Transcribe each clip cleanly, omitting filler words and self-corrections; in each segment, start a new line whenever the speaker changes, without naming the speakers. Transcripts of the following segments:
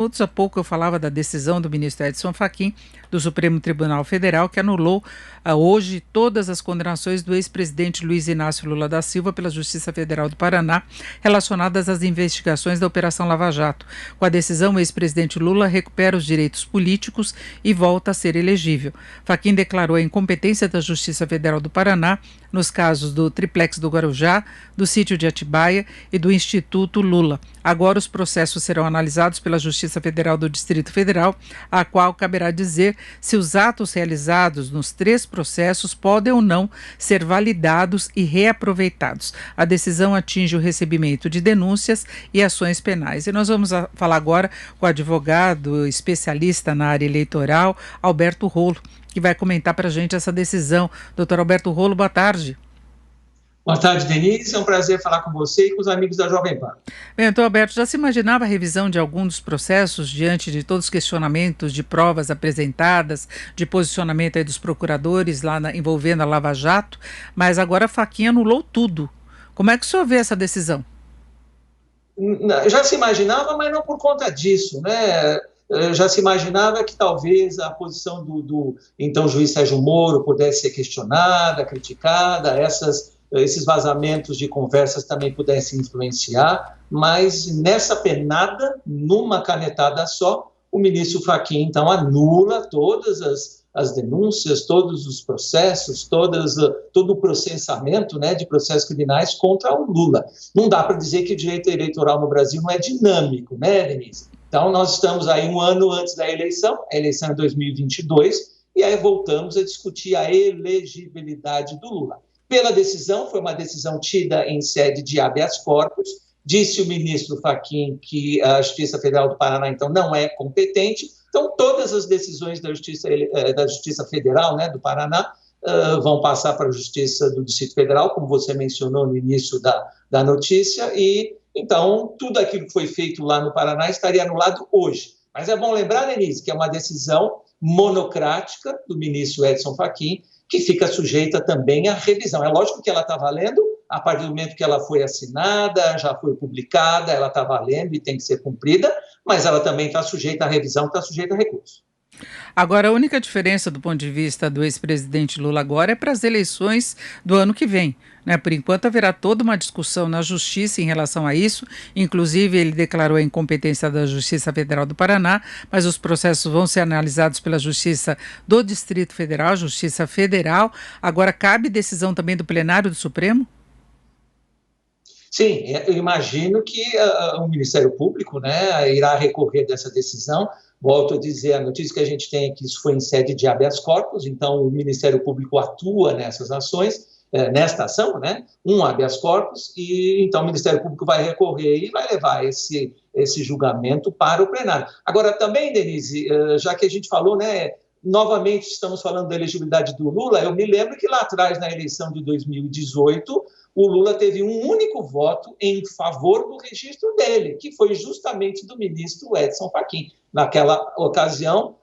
Há pouco eu falava da decisão do ministro Edson Fachin, do Supremo Tribunal Federal, que anulou hoje todas as condenações do ex-presidente Luiz Inácio Lula da Silva pela Justiça Federal do Paraná relacionadas às investigações da Operação Lava Jato. Com a decisão, o ex-presidente Lula recupera os direitos políticos e volta a ser elegível. Fachin declarou a incompetência da Justiça Federal do Paraná nos casos do Triplex do Guarujá, do Sítio de Atibaia e do Instituto Lula. Agora os processos serão analisados pela Justiça Federal do Distrito Federal, a qual caberá dizer se os atos realizados nos 3 processos podem ou não ser validados e reaproveitados. A decisão atinge o recebimento de denúncias e ações penais. E nós vamos falar agora com o advogado especialista na área eleitoral, Alberto Rolo, que vai comentar para a gente essa decisão. Doutor Alberto Rolo, boa tarde.
Boa tarde, Denise. É um prazer falar com você e com os amigos da Jovem Pan.
Bem, então, Alberto, já se imaginava a revisão de algum dos processos diante de todos os questionamentos de provas apresentadas, de posicionamento aí dos procuradores lá envolvendo a Lava Jato, mas agora a Fachin anulou tudo. Como é que o senhor vê essa decisão?
Já se imaginava, mas não por conta disso, né? Já se imaginava que talvez a posição do então juiz Sérgio Moro pudesse ser questionada, criticada, esses vazamentos de conversas também pudessem influenciar, mas nessa penada, numa canetada só, o ministro Fachin, então, anula todas as denúncias, todos os processos, todo o processamento, né, de processos criminais contra o Lula. Não dá para dizer que o direito eleitoral no Brasil não é dinâmico, né, Denise? Então, nós estamos aí um ano antes da eleição, a eleição é 2022, e aí voltamos a discutir a elegibilidade do Lula. Pela decisão, foi uma decisão tida em sede de habeas corpus, disse o ministro Fachin que a Justiça Federal do Paraná, então, não é competente, então todas as decisões da Justiça Federal, né, do Paraná, vão passar para a Justiça do Distrito Federal, como você mencionou no início da notícia, e então tudo aquilo que foi feito lá no Paraná estaria anulado hoje. Mas é bom lembrar, Denise, que é uma decisão monocrática do ministro Edson Fachin, que fica sujeita também à revisão. É lógico que ela está valendo, a partir do momento que ela foi assinada, já foi publicada, ela está valendo e tem que ser cumprida, mas ela também está sujeita à revisão, está sujeita a recurso.
Agora, a única diferença do ponto de vista do ex-presidente Lula agora é para as eleições do ano que vem, né? Por enquanto haverá toda uma discussão na Justiça em relação a isso, inclusive ele declarou a incompetência da Justiça Federal do Paraná, mas os processos vão ser analisados pela Justiça do Distrito Federal, Justiça Federal. Agora, cabe decisão também do plenário do Supremo?
Sim, eu imagino que o Ministério Público, né, irá recorrer dessa decisão. Volto a dizer, a notícia que a gente tem é que isso foi em sede de habeas corpus, então o Ministério Público atua nessas ações, nesta ação, né, um habeas corpus, e então o Ministério Público vai recorrer e vai levar esse julgamento para o plenário. Agora, também, Denise, já que a gente falou, né, novamente estamos falando da elegibilidade do Lula, eu me lembro que lá atrás, na eleição de 2018, o Lula teve um único voto em favor do registro dele, que foi justamente do ministro Edson Fachin. Naquela ocasião,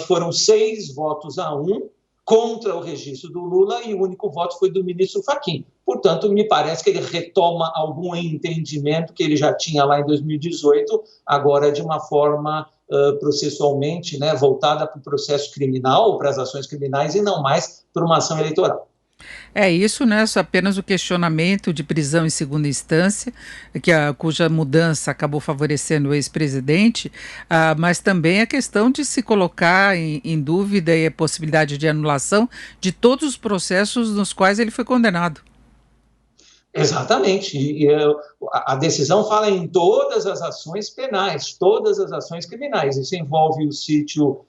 foram 6 votos a 1 contra o registro do Lula e o único voto foi do ministro Fachin. Portanto, me parece que ele retoma algum entendimento que ele já tinha lá em 2018, agora de uma forma processualmente, né, voltada para o processo criminal, para as ações criminais e não mais para uma ação eleitoral.
É isso, né? Só apenas o questionamento de prisão em segunda instância, cuja mudança acabou favorecendo o ex-presidente, mas também a questão de se colocar em dúvida e a possibilidade de anulação de todos os processos nos quais ele foi condenado.
Exatamente. A decisão fala em todas as ações penais, todas as ações criminais. Isso envolve o sítio,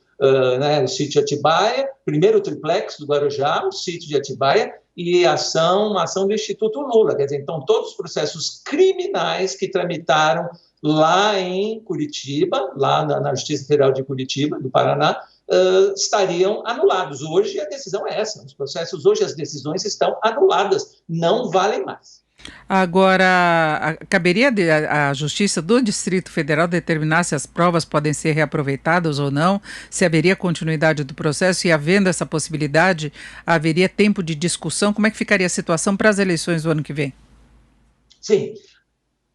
né, o sítio Atibaia, primeiro o triplex do Guarujá, o sítio de Atibaia, e uma ação do Instituto Lula. Quer dizer, então, todos os processos criminais que tramitaram lá em Curitiba, lá na Justiça Federal de Curitiba, do Paraná, estariam anulados. Hoje a decisão é essa. Os processos hoje, as decisões estão anuladas, não valem mais.
Agora, caberia à Justiça do Distrito Federal determinar se as provas podem ser reaproveitadas ou não, se haveria continuidade do processo e, havendo essa possibilidade, haveria tempo de discussão? Como é que ficaria a situação para as eleições do ano que vem?
Sim.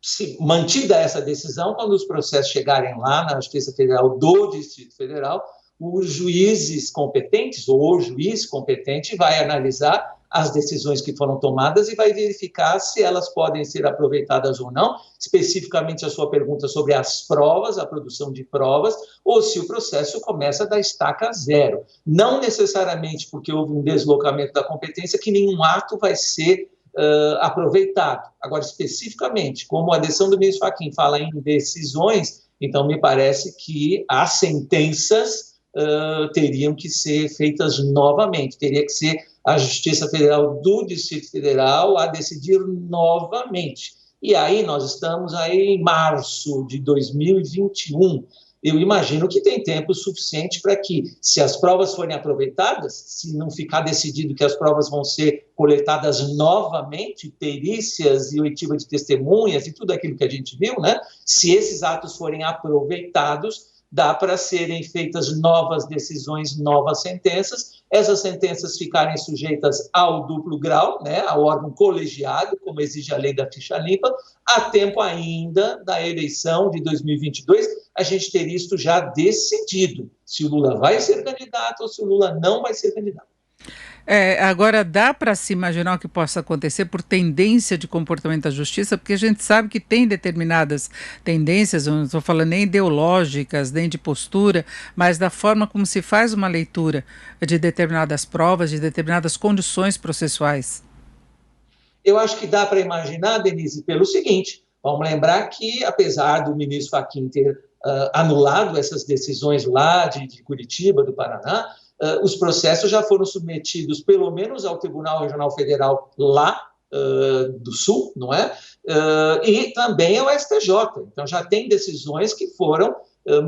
se mantida essa decisão, quando os processos chegarem lá na Justiça Federal do Distrito Federal, os juízes competentes, ou o juiz competente, vai analisar as decisões que foram tomadas e vai verificar se elas podem ser aproveitadas ou não, especificamente a sua pergunta sobre as provas, a produção de provas, ou se o processo começa da estaca zero. Não necessariamente porque houve um deslocamento da competência que nenhum ato vai ser aproveitado. Agora, especificamente, como a decisão do ministro Fachin fala em decisões, então me parece que as sentenças teriam que ser feitas novamente, teria que ser a Justiça Federal do Distrito Federal a decidir novamente. E aí nós estamos aí em março de 2021. Eu imagino que tem tempo suficiente para que, se as provas forem aproveitadas, se não ficar decidido que as provas vão ser coletadas novamente, perícias e oitiva de testemunhas e tudo aquilo que a gente viu, né? Se esses atos forem aproveitados, dá para serem feitas novas decisões, novas sentenças, essas sentenças ficarem sujeitas ao duplo grau, né, ao órgão colegiado, como exige a lei da ficha limpa, a tempo ainda da eleição de 2022, a gente ter isto já decidido, se o Lula vai ser candidato ou se o Lula não vai ser candidato.
Agora, dá para se imaginar o que possa acontecer por tendência de comportamento da justiça, porque a gente sabe que tem determinadas tendências, eu não estou falando nem ideológicas, nem de postura, mas da forma como se faz uma leitura de determinadas provas, de determinadas condições processuais.
Eu acho que dá para imaginar, Denise, pelo seguinte, vamos lembrar que, apesar do ministro Fachin ter anulado essas decisões lá de Curitiba, do Paraná, os processos já foram submetidos, pelo menos, ao Tribunal Regional Federal lá do Sul, não é? E também ao STJ. Então, já tem decisões que foram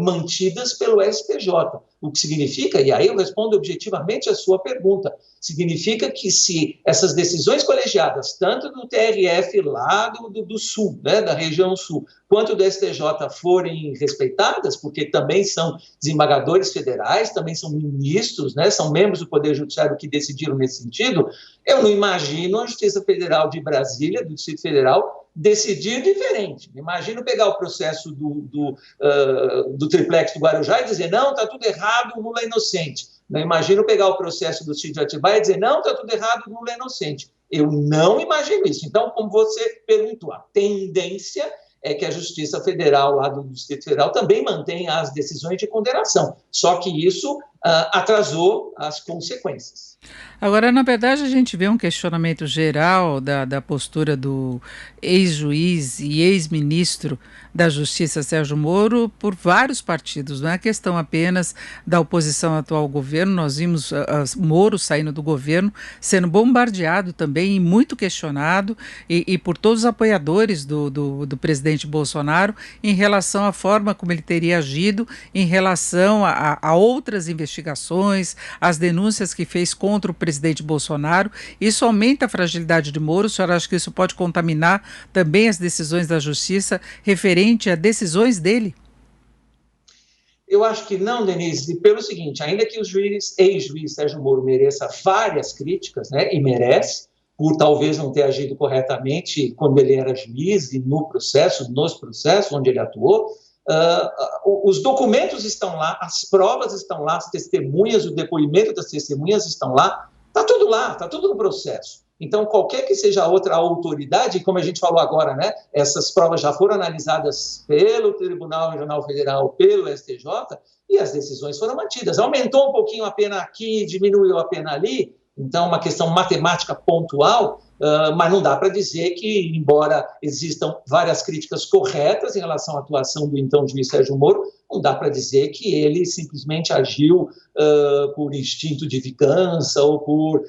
mantidas pelo STJ. O que significa, e aí eu respondo objetivamente a sua pergunta, significa que se essas decisões colegiadas, tanto do TRF lá do Sul, né, da região Sul, quanto do STJ forem respeitadas, porque também são desembargadores federais, também são ministros, né, são membros do Poder Judiciário que decidiram nesse sentido, eu não imagino a Justiça Federal de Brasília, do Distrito Federal, decidir diferente. Imagino pegar o processo do triplex do Guarujá e dizer, não, está tudo errado, o Lula é inocente. Não imagino pegar o processo do sítio de Atibaia e dizer, não, está tudo errado, o Lula é inocente. Eu não imagino isso. Então, como você perguntou, a tendência é que a Justiça Federal lá do Distrito Federal também mantenha as decisões de condenação. Só que isso atrasou as consequências.
Agora, na verdade, a gente vê um questionamento geral da postura do ex-juiz e ex-ministro da Justiça, Sérgio Moro, por vários partidos. Não é questão apenas da oposição ao atual governo. Nós vimos Moro saindo do governo, sendo bombardeado também e muito questionado, e por todos os apoiadores do presidente Bolsonaro em relação à forma como ele teria agido em relação a outras investigações, as denúncias que fez contra o presidente Bolsonaro. Isso aumenta a fragilidade de Moro. O senhor acha que isso pode contaminar também as decisões da justiça referente a decisões dele?
Eu acho que não, Denise, pelo seguinte, ainda que o ex-juiz Sérgio Moro mereça várias críticas, né, e merece, por talvez não ter agido corretamente quando ele era juiz e nos processos onde ele atuou, os documentos estão lá, as provas estão lá, as testemunhas, o depoimento das testemunhas estão lá, está tudo lá, está tudo no processo. Então, qualquer que seja a outra autoridade, como a gente falou agora, né, essas provas já foram analisadas pelo Tribunal Regional Federal, pelo STJ, e as decisões foram mantidas. Aumentou um pouquinho a pena aqui, diminuiu a pena ali, então uma questão matemática pontual, mas não dá para dizer que, embora existam várias críticas corretas em relação à atuação do então juiz Sérgio Moro, não dá para dizer que ele simplesmente agiu por instinto de vingança ou por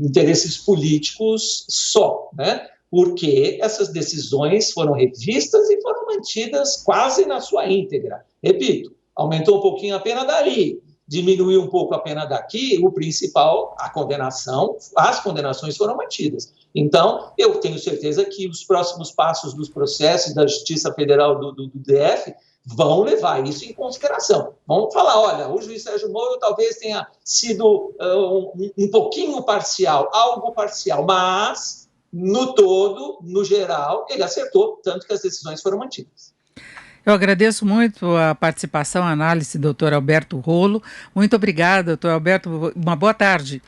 interesses políticos só, né? Porque essas decisões foram revistas e foram mantidas quase na sua íntegra. Repito, aumentou um pouquinho a pena dali, diminuiu um pouco a pena daqui, o principal, a condenação, as condenações foram mantidas. Então, eu tenho certeza que os próximos passos dos processos da Justiça Federal do DF vão levar isso em consideração. Vamos falar, olha, o juiz Sérgio Moro talvez tenha sido um pouquinho parcial, algo parcial, mas no todo, no geral, ele acertou, tanto que as decisões foram mantidas.
Eu agradeço muito a participação, a análise, doutor Alberto Rolo. Muito obrigada, doutor Alberto. Uma boa tarde.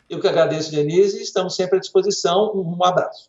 Eu que agradeço, Denise, estamos sempre à disposição. Um abraço.